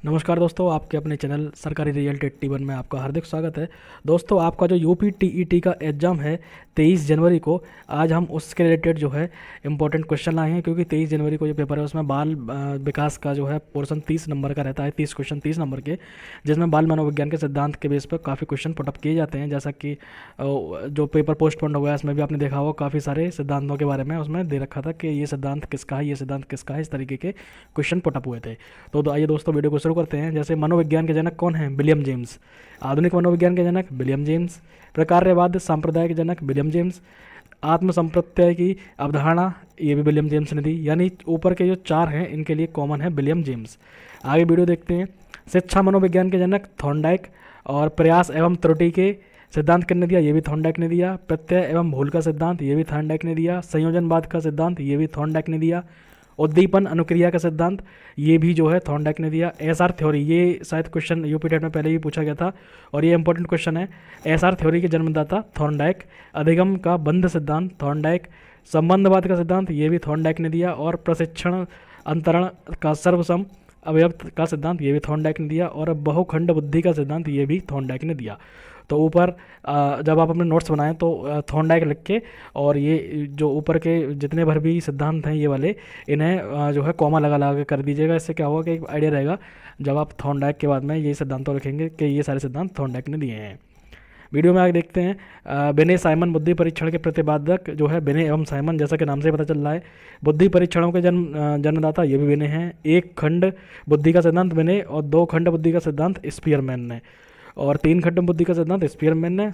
नमस्कार दोस्तों, आपके अपने चैनल सरकारी रिजल्ट 81 में आपका हार्दिक स्वागत है। दोस्तों, आपका जो यूपी टीईटी का एग्ज़ाम है 23 जनवरी को, आज हम उसके रिलेटेड जो है इम्पोर्टेंट क्वेश्चन लाए हैं। क्योंकि 23 जनवरी को जो पेपर है उसमें बाल विकास का जो है पोर्शन 30 नंबर का रहता है, 30 क्वेश्चन 30 नंबर के, जिसमें बाल मनोविज्ञान के सिद्धांत के बेस पर काफ़ी क्वेश्चन पुटअप किए जाते हैं। जैसा कि जो पेपर पोस्टपोन हो गया इसमें भी आपने देखा होगा, काफ़ी सारे सिद्धांतों के बारे में उसमें दे रखा था कि ये सिद्धांत किसका है, ये सिद्धांत किसका है, इस तरीके के क्वेश्चन पुटअप हुए थे। तो आइए दोस्तों वीडियो को शुरू करते हैं। जैसे मनोविज्ञान के जनक कौन हैं? William James. आधुनिक मनोविज्ञान के जनक विलियम जेम्स। प्रकार्यवाद सांप्रदाय के जनक विलियम जेम्स। आत्म संप्रत्यय की अवधारणा, ये भी विलियम जेम्स ने दी। यानी ऊपर के जो चार हैं इनके लिए कॉमन है विलियम जेम्स। आगे वीडियो देखते हैं। शिक्षा मनोविज्ञान के जनक थॉर्नडाइक। और प्रयास एवं त्रुटि के सिद्धांत किसने दिया? ये भी थॉर्नडाइक ने दिया। प्रत्यय एवं भूल का सिद्धांत, ये भी थॉर्नडाइक ने दिया। संयोजनवाद का सिद्धांत, ये भी थॉर्नडाइक ने दिया। उद्दीपन अनुक्रिया का सिद्धांत, ये भी जो है थॉर्नडाइक ने दिया। एसआर थ्योरी, ये शायद क्वेश्चन यूपी टेट में पहले ही पूछा गया था और ये इंपॉर्टेंट क्वेश्चन है। एसआर थ्योरी के जन्मदाता थॉर्नडाइक। अधिगम का बंध सिद्धांत थॉर्नडाइक। संबंधवाद का सिद्धांत, ये भी थॉर्नडाइक ने दिया। और प्रशिक्षण अंतरण का सर्वसम अवयव का सिद्धांत, ये भी थॉर्नडाइक ने दिया। और बहुखंड बुद्धि का सिद्धांत, ये भी थॉर्नडाइक ने दिया। तो ऊपर जब आप अपने नोट्स बनाएं तो थॉर्नडाइक लिख के, और ये जो ऊपर के जितने भर भी सिद्धांत हैं ये वाले, इन्हें जो है कॉमा लगा लगा के कर दीजिएगा। इससे क्या होगा कि एक आइडिया रहेगा जब आप थॉर्नडाइक के बाद में ये सिद्धांतों लिखेंगे कि ये सारे सिद्धांत थॉर्नडाइक ने दिए हैं। वीडियो में आगे देखते हैं। बेने साइमन बुद्धि परीक्षण के प्रतिपादक जो है बेने एवं साइमन, जैसा कि नाम से पता चल रहा है। बुद्धि परीक्षणों के जन्मदाता ये भी बेने हैं। एक खंड बुद्धि का सिद्धांत बेने और दो खंड बुद्धि का सिद्धांत स्पीयरमैन ने, और तीन खंड बुद्धि का सिद्धांत स्पीयरमैन ने।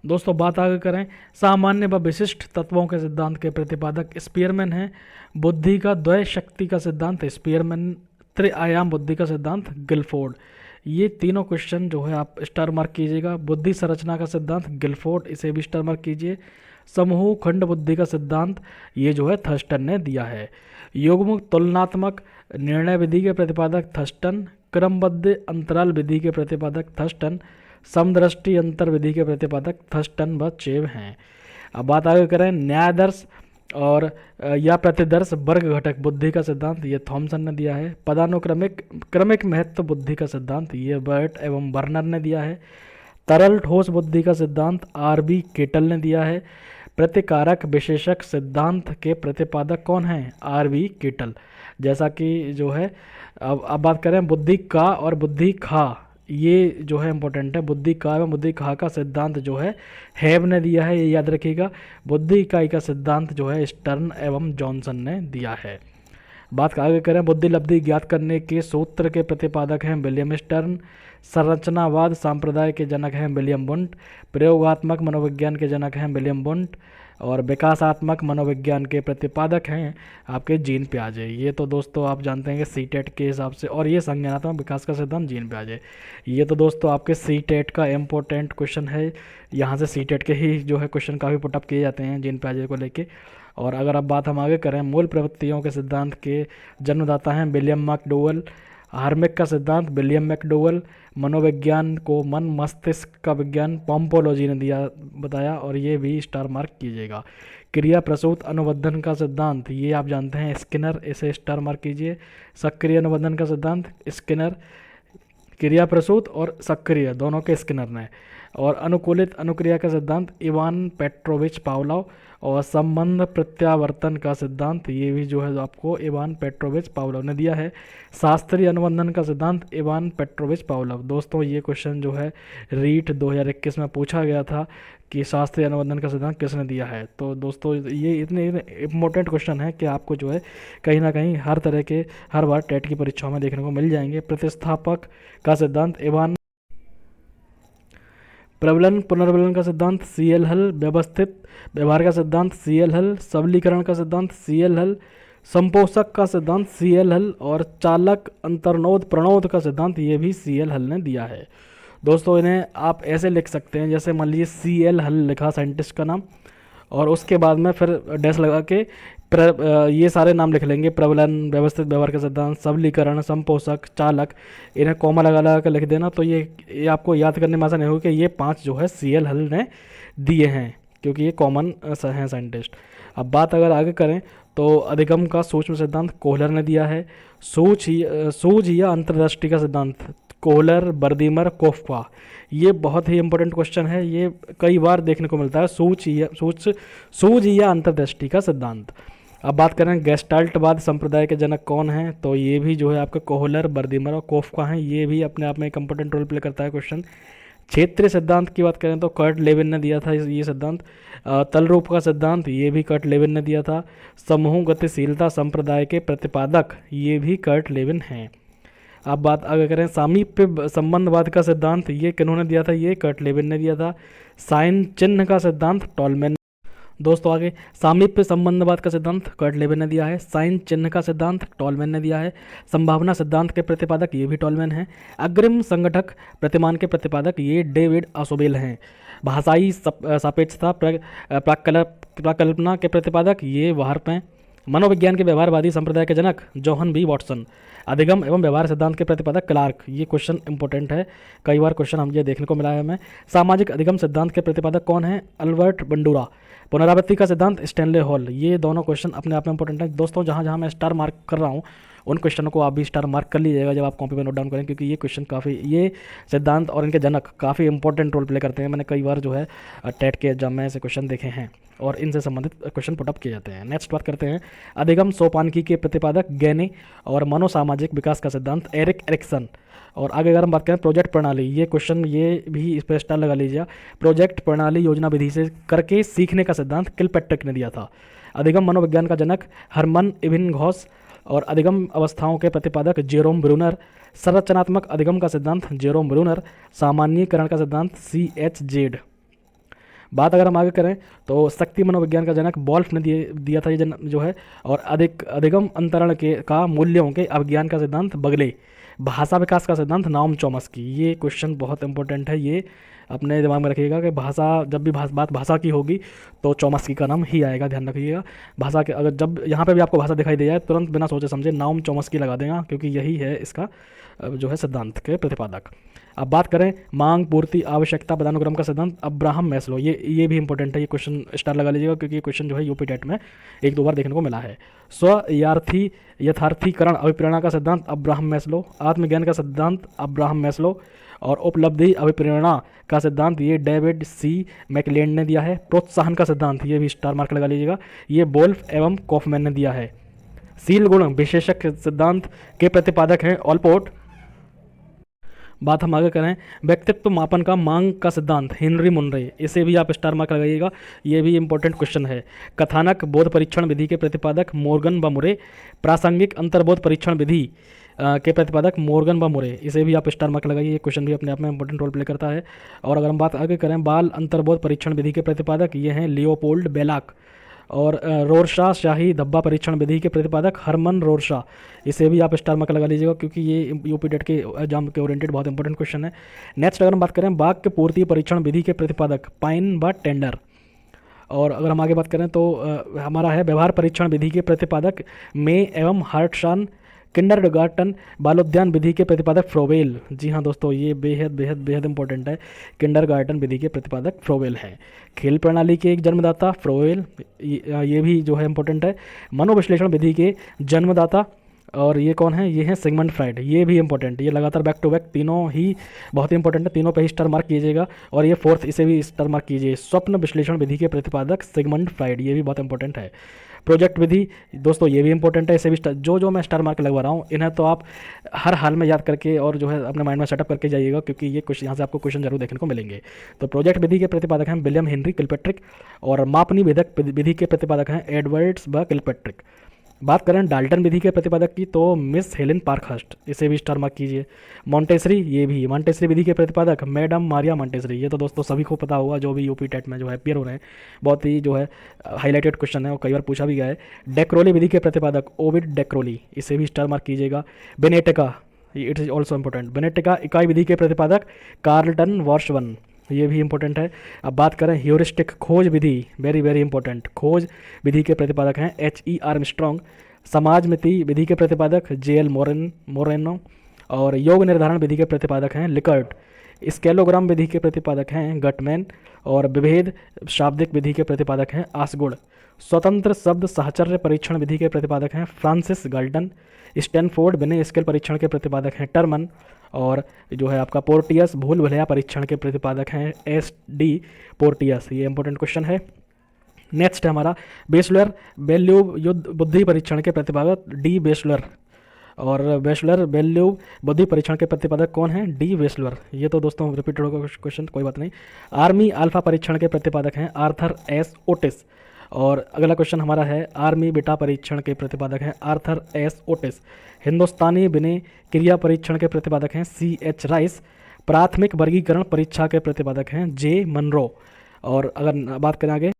दोस्तों बात आगे करें, सामान्य व विशिष्ट तत्वों के सिद्धांत के प्रतिपादक स्पीयरमैन हैं। बुद्धि का द्वय शक्ति का सिद्धांत स्पीयरमैन। त्रिआयाम बुद्धि का सिद्धांत गिलफोर्ड। ये तीनों क्वेश्चन जो है आप स्टार मार्क कीजिएगा। बुद्धि संरचना का सिद्धांत गिलफोर्ड, इसे भी स्टार मार्क कीजिए। समूह खंड बुद्धि का सिद्धांत ये जो है थर्स्टन ने दिया है। युग्म तुलनात्मक निर्णय विधि के प्रतिपादक थर्स्टन। क्रमबद्ध अंतराल विधि के प्रतिपादक थर्स्टन। समदृष्टि अंतर विधि के प्रतिपादक थर्स्टन व चेव हैं। अब बात आगे करें, न्यायादर्श और या प्रतिदर्श वर्ग घटक बुद्धि का सिद्धांत, ये थॉमसन ने दिया है। पदानुक्रमिक क्रमिक महत्व बुद्धि का सिद्धांत, ये बर्ट एवं बर्नर ने दिया है। तरल ठोस बुद्धि का सिद्धांत आर.बी. केटल ने दिया है। प्रतिकारक विशेषक सिद्धांत के प्रतिपादक कौन हैं? आर.बी. केटल। जैसा कि जो है अब बात करें बुद्धि का और बुद्धि खा, ये जो है इंपॉर्टेंट है। बुद्धि का एवं बुद्धि खा का सिद्धांत जो है हैब ने दिया है, ये याद रखिएगा। बुद्धि इकाई का सिद्धांत जो है स्टर्न एवं जॉनसन ने दिया है। बात आगे करें, बुद्धि लब्धि ज्ञात करने के सूत्र के प्रतिपादक हैं विलियम स्टर्न। संरचनावाद संप्रदाय के जनक हैं विलियम वुंट। प्रयोगात्मक मनोविज्ञान के जनक हैं विलियम वुंट। और विकासात्मक मनोविज्ञान के प्रतिपादक हैं आपके जीन पियाजे। ये तो दोस्तों आप जानते हैं कि सी टेट के हिसाब से, और ये संज्ञानात्मक विकास का सिद्धांत जीन पियाजे। ये तो दोस्तों आपके सी टेट का इम्पोर्टेंट क्वेश्चन है। यहाँ से सी टेट के ही जो है क्वेश्चन काफ़ी पुटअप किए जाते हैं जीन पियाजे को लेके। और अगर अब बात हम आगे करें, मूल प्रवृत्तियों के सिद्धांत के जन्मदाता हैं विलियम मैकडोवेल। हार्मिक का सिद्धांत विलियम मैकडोवेल। मनोविज्ञान को मन मस्तिष्क का विज्ञान पॉम्पोलॉजी ने दिया बताया, और ये भी स्टार मार्क कीजिएगा। क्रिया प्रसूत अनुबंधन का सिद्धांत, ये आप जानते हैं स्किनर, इसे स्टार मार्क कीजिए। सक्रिय अनुबंधन का सिद्धांत स्किनर। क्रिया प्रसूत और सक्रिय दोनों के स्किनर ने। और अनुकूलित अनुक्रिया का सिद्धांत इवान पेट्रोविच पावलोव। और संबंध प्रत्यावर्तन का सिद्धांत, ये भी जो है आपको इवान पेट्रोविच पावलोव ने दिया है। शास्त्रीय अनुबंधन का सिद्धांत इवान पेट्रोविच पावलोव। दोस्तों ये क्वेश्चन जो है रीट 2021 में पूछा गया था कि शास्त्रीय अनुबंधन का सिद्धांत किसने दिया है। तो दोस्तों ये इतने इम्पोर्टेंट क्वेश्चन है कि आपको जो है कहीं ना कहीं हर तरह के हर बार टेट की परीक्षाओं में देखने को मिल जाएंगे। प्रतिस्थापक का सिद्धांत इवान। प्रबलन पुनर्बलन का सिद्धांत सी.एल. हल। व्यवस्थित व्यवहार का सिद्धांत सी.एल. हल। सबलीकरण का सिद्धांत सी.एल. हल। संपोषक का सिद्धांत सी.एल. हल। और चालक अंतर्नोद प्रणोद का सिद्धांत, ये भी सी.एल. हल ने दिया है। दोस्तों इन्हें आप ऐसे लिख सकते हैं, जैसे मान लीजिए सी.एल. हल लिखा साइंटिस्ट का नाम, और उसके बाद में फिर डैश लगा के ये सारे नाम लिख लेंगे। प्रबलन, व्यवस्थित व्यवहार का सिद्धांत, सबलीकरण, संपोषक, चालक, इन्हें कॉमा लगा लगा कर लिख देना। तो ये आपको याद करने में आसान होगा कि ये 5 जो है सी.एल. हल ने दिए हैं, क्योंकि ये कॉमन हैं साइंटिस्ट। अब बात अगर आगे करें तो अधिगम का सूक्ष्म सिद्धांत कोहलर ने दिया है। सूझ या अंतर्दृष्टि का सिद्धांत कोहलर, बर्दीमर, कोफ्का। ये बहुत ही इंपॉर्टेंट क्वेश्चन है, ये कई बार देखने को मिलता है। सूझ या अंतर्दृष्टि का सिद्धांत। अब बात करें गेस्टाल्टवाद संप्रदाय के जनक कौन हैं, तो ये भी जो है आपके कोहलर, बर्दीमर और कोफ्का हैं। ये भी अपने आप में एक इंपॉर्टेंट रोल प्ले करता है क्वेश्चन। क्षेत्रीय सिद्धांत की बात करें तो कर्ट लेविन ने दिया था ये सिद्धांत। तलरूप का सिद्धांत ये भी कर्ट लेविन ने दिया था। समूह गतिशीलता संप्रदाय के प्रतिपादक ये भी कर्ट लेविन हैं। अब बात अगर करें सामीप्य संबंधवाद का सिद्धांत, ये किन्होंने दिया था, ये कर्ट लेविन ने दिया था। साइन चिन्ह का सिद्धांत टॉलमैन। दोस्तों आगे सामीप्य संबंधवाद का सिद्धांत कर्ट लेविन ने दिया है। साइन चिन्ह का सिद्धांत टॉलमैन ने दिया है। संभावना सिद्धांत के प्रतिपादक ये भी टॉलमैन हैं। अग्रिम संगठक प्रतिमान के प्रतिपादक ये डेविड आसोबेल हैं। भाषाई सापेक्षता प्राकल्पना के प्रतिपादक ये वार्प हैं। मनोविज्ञान के व्यवहारवादी संप्रदाय के जनक जॉहन बी वॉटसन। अधिगम एवं व्यवहार सिद्धांत के प्रतिपादक क्लार्क। ये क्वेश्चन इंपॉर्टेंट है, कई बार क्वेश्चन हम ये देखने को मिला है हमें। सामाजिक अधिगम सिद्धांत के प्रतिपादक कौन है, अल्बर्ट बंडूरा। पुनरावृत्ति का सिद्धांत स्टैनले हॉल। ये दोनों क्वेश्चन अपने आप में इंपॉर्टेंट है दोस्तों। जहाँ जहाँ मैं स्टार मार्क कर रहा हूँ उन क्वेश्चनों को आप भी स्टार मार्क कर लीजिएगा जब आप कॉपी में नोट डाउन करें, क्योंकि ये क्वेश्चन काफ़ी, ये सिद्धांत और इनके जनक काफ़ी इंपॉर्टेंट रोल प्ले करते हैं। मैंने कई बार जो है टेट के एग्जाम में ऐसे क्वेश्चन देखे हैं और इनसे संबंधित क्वेश्चन पुटअप किए जाते हैं। नेक्स्ट बात करते हैं अधिगम सोपानकी के प्रतिपादक गैने और मनोसामाजिक विकास का सिद्धांत एरिक एरिक्सन। और आगे अगर हम बात करें प्रोजेक्ट प्रणाली, ये क्वेश्चन ये भी इस पर स्टार लगा लीजिए। प्रोजेक्ट प्रणाली योजना विधि से करके सीखने का सिद्धांत किलपैट्रिक ने दिया था। अधिगम मनोविज्ञान का जनक हरमन इबिंघॉस और अधिगम अवस्थाओं के प्रतिपादक जेरोम ब्रूनर। संरचनात्मक अधिगम का सिद्धांत जेरोम ब्रूनर। सामान्यीकरण का सिद्धांत C.H. जेड। बात अगर हम आगे करें तो शक्ति मनोविज्ञान का जनक बॉल्फ ने दिया था ये जो है। और अधिगम अंतरण के का मूल्यों के अभिज्ञान का सिद्धांत बगले। भाषा विकास का सिद्धांत नाओम चॉम्स्की। ये क्वेश्चन बहुत इंपॉर्टेंट है, ये अपने दिमाग में रखिएगा कि भाषा जब भी बात भाषा की होगी तो चॉम्स्की का नाम ही आएगा, ध्यान रखिएगा। भाषा के अगर जब यहाँ पे भी आपको भाषा दिखाई दे जाए तुरंत बिना सोचे समझे नाओम चॉम्स्की लगा देगा, क्योंकि यही है इसका जो है सिद्धांत के प्रतिपादक। अब बात करें मांग पूर्ति आवश्यकता पदानुक्रम का सिद्धांत अब्राहम मैस्लो। ये भी इंपॉर्टेंट है, ये क्वेश्चन स्टार लगा लीजिएगा क्योंकि ये क्वेश्चन जो है यूपी टेट में एक दो बार देखने को मिला है। यथार्थीकरण अभिप्रेरणा का सिद्धांत अब्राहम मैस्लो। आत्मज्ञान का सिद्धांत अब्राहम मैस्लो। और उपलब्धि अभिप्रेरणा का सिद्धांत ये डेविड C. मैकलेंड ने दिया है। प्रोत्साहन का सिद्धांत ये भी स्टार मार्क लगा लीजिएगा, ये वोल्फ एवं कॉफमैन ने दिया है। सील गुण विशेषक सिद्धांत के प्रतिपादक हैं ऑलपोर्ट। बात हम आगे करें व्यक्तित्व मापन का मांग का सिद्धांत हेनरी मुनरे। इसे भी आप स्टार मार्क लगाइएगा, ये भी इंपॉर्टेंट क्वेश्चन है। कथानक बोध परीक्षण विधि के प्रतिपादक मोर्गन व मुरे। प्रासंगिक अंतर्बोध परीक्षण विधि के प्रतिपादक मोर्गन व मुरे। इसे भी आप स्टार मार्क लगाइए, ये क्वेश्चन भी अपने आप में इंपॉर्टेंट रोल प्ले करता है। और अगर हम बात आगे करें बाल अंतर्बोध परीक्षण विधि के प्रतिपादक ये हैं लियोपोल्ड बेलाक। और रोरशा शाही धब्बा परीक्षण विधि के प्रतिपादक हरमन रोरशा। इसे भी आप स्टार मार्क लगा लीजिएगा क्योंकि ये यूपी टेट के एग्जाम के ओरिएंटेड बहुत इंपॉर्टेंट क्वेश्चन है। नेक्स्ट अगर हम बात करें वाक्य पूर्ति परीक्षण विधि के प्रतिपादक पाइन व टेंडर। और अगर हम आगे बात करें तो हमारा है व्यवहार परीक्षण विधि के प्रतिपादक मे एवं हार्टशान। किंडरगार्टन बालोद्यान विधि के प्रतिपादक फ्रोवेल। जी हाँ दोस्तों, ये बेहद बेहद बेहद इंपॉर्टेंट है। किंडरगार्टन विधि के प्रतिपादक फ्रोवेल हैं। खेल प्रणाली के एक जन्मदाता फ्रोवेल, ये भी जो है इंपॉर्टेंट है। मनोविश्लेषण विधि के जन्मदाता और ये कौन है, ये हैं सिगमंड फ्राइड। ये भी इंपॉर्टेंट, ये लगातार बैक टू बैक तीनों ही बहुत इंपॉर्टेंट है, तीनों पे ही स्टार मार्क कीजिएगा। और ये फोर्थ, इसे भी स्टार मार्क कीजिए। स्वप्न विश्लेषण विधि के प्रतिपादक सिगमंड फ्राइड, ये भी बहुत इंपॉर्टेंट है। प्रोजेक्ट विधि दोस्तों ये भी इंपॉर्टेंट है, इसे भी जो मैं स्टार मार्क लगवा रहा हूँ इन्हें तो आप हर हाल में याद करके और जो है अपने माइंड में सेटअप करके जाइएगा, क्योंकि ये कुछ यहाँ से आपको क्वेश्चन जरूर देखने को मिलेंगे। तो प्रोजेक्ट विधि के प्रतिपादक हैं विलियम हेनरी किलपैट्रिक। और मापनी भेदक विधि के प्रतिपादक हैं एडवर्ड्स व किलपैट्रिक। बात करें डाल्टन विधि के प्रतिपादक की तो मिस हेलेन पार्कहर्स्ट, इसे भी स्टार मार्क कीजिए। मॉन्टेसरी, ये भी मॉन्टेसरी विधि के प्रतिपादक मैडम मारिया मॉन्टेसरी। ये तो दोस्तों सभी को पता होगा जो भी यूपी टेट में जो है अपीयर हो रहे हैं, बहुत ही जो है हाईलाइटेड क्वेश्चन है और कई बार पूछा भी गया है। डेक्रोली विधि के प्रतिपादक ओविड डेक्रोली, इसे भी स्टार मार्क कीजिएगा। बेनेटिका, इट इज ऑल्सो इंपॉर्टेंट। बेनेटिका इकाई विधि के प्रतिपादक कार्लटन वॉर्शवन, ये भी इंपॉर्टेंट है। अब बात करें ह्यूरिस्टिक खोज विधि, वेरी वेरी इंपॉर्टेंट। खोज विधि के प्रतिपादक हैं H.E. आर्मस्ट्रॉन्ग। समाज मिति विधि के प्रतिपादक J.L. मोरेनो। और योग निर्धारण विधि के प्रतिपादक हैं लिकर्ट। स्केलोग्राम विधि के प्रतिपादक हैं गटमैन। और विभेद शाब्दिक विधि के प्रतिपादक हैं आसगुड़। स्वतंत्र शब्द साहचर्य परीक्षण विधि के प्रतिपादक हैं फ्रांसिस गाल्टन। स्टैनफोर्ड बिने स्केल परीक्षण के प्रतिपादक हैं टर्मन। और जो है आपका पोर्टियस भूल भुलैया परीक्षण के प्रतिपादक हैं एस डी पोर्टियस। ये इंपॉर्टेंट क्वेश्चन है। नेक्स्ट है हमारा बेसलर बेल्यूब युद्ध बुद्धि परीक्षण के प्रतिपादक डी बेसलर। और बेसलर बेल्यूब बुद्धि परीक्षण के प्रतिपादक कौन है? D basilar. ये तो दोस्तों रिपीटेड होगा क्वेश्चन, कोई बात नहीं। आर्मी अल्फा परीक्षण के प्रतिपादक हैं आर्थर एस ओटिस। और अगला क्वेश्चन हमारा है आर्मी बीटा परीक्षण के प्रतिपादक हैं आर्थर एस ओटिस। हिंदुस्तानी विनय क्रिया परीक्षण के प्रतिपादक हैं सी एच राइस। प्राथमिक वर्गीकरण परीक्षा के प्रतिपादक हैं जे मनरो। और अगर बात करें आगे,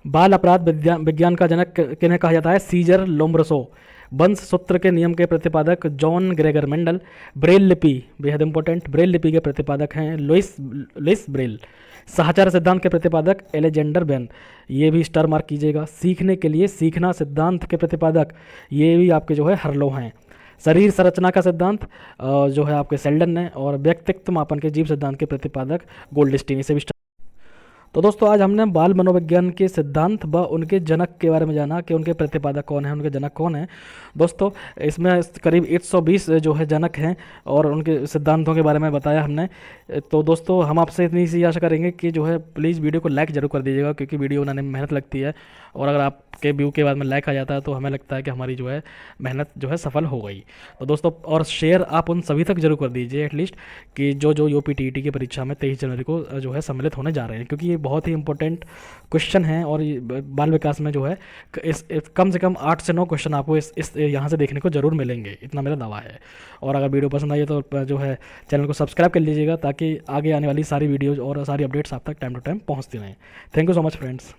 बाल अपराध विज्ञान का जनक किन्हें कहा जाता है? सीजर लोम्ब्रसो। वंश सूत्र के नियम के प्रतिपादक जॉन ग्रेगर मेंडल। ब्रेल लिपि बेहद इंपॉर्टेंट, ब्रेल लिपि के प्रतिपादक हैं लुइस ब्रेल। साहचर्य सिद्धांत के प्रतिपादक एलेजेंडर बेन। ये भी स्टार मार्क कीजिएगा। सीखने के लिए सीखना सिद्धांत के प्रतिपादक ये भी आपके जो है हर्लो हैं। शरीर संरचना का सिद्धांत जो है आपके सेल्डन ने। और व्यक्तित्व मापन के जीव सिद्धांत के प्रतिपादक गोल्डस्टीन। इसे भी तो दोस्तों आज हमने बाल मनोविज्ञान के सिद्धांत व उनके जनक के बारे में जाना कि उनके प्रतिपादक कौन हैं, उनके जनक कौन हैं। दोस्तों इसमें करीब 120 जो है जनक हैं और उनके सिद्धांतों के बारे में बताया हमने। तो दोस्तों हम आपसे इतनी सी आशा करेंगे कि जो है प्लीज़ वीडियो को लाइक ज़रूर कर दीजिएगा, क्योंकि वीडियो बनाने में मेहनत लगती है। और अगर आपके व्यू के बाद में लाइक आ जाता है तो हमें लगता है कि हमारी जो है मेहनत जो है सफल हो गई। तो दोस्तों और शेयर आप उन सभी तक जरूर कर दीजिए एटलीस्ट, कि जो यूपीटीईटी की परीक्षा में 23 जनवरी को जो है सम्मिलित होने जा रहे हैं, क्योंकि ये बहुत ही इंपॉर्टेंट क्वेश्चन है। और बाल विकास में जो है इस कम से कम 8 से 9 क्वेश्चन आपको इस यहाँ से देखने को जरूर मिलेंगे, इतना मेरा दावा है। और अगर वीडियो पसंद आई है तो जो है चैनल को सब्सक्राइब कर लीजिएगा, ताकि आगे आने वाली सारी वीडियोज़ और सारी अपडेट्स आप तक टाइम टू टाइम पहुँचती रहें। Thank you so much friends.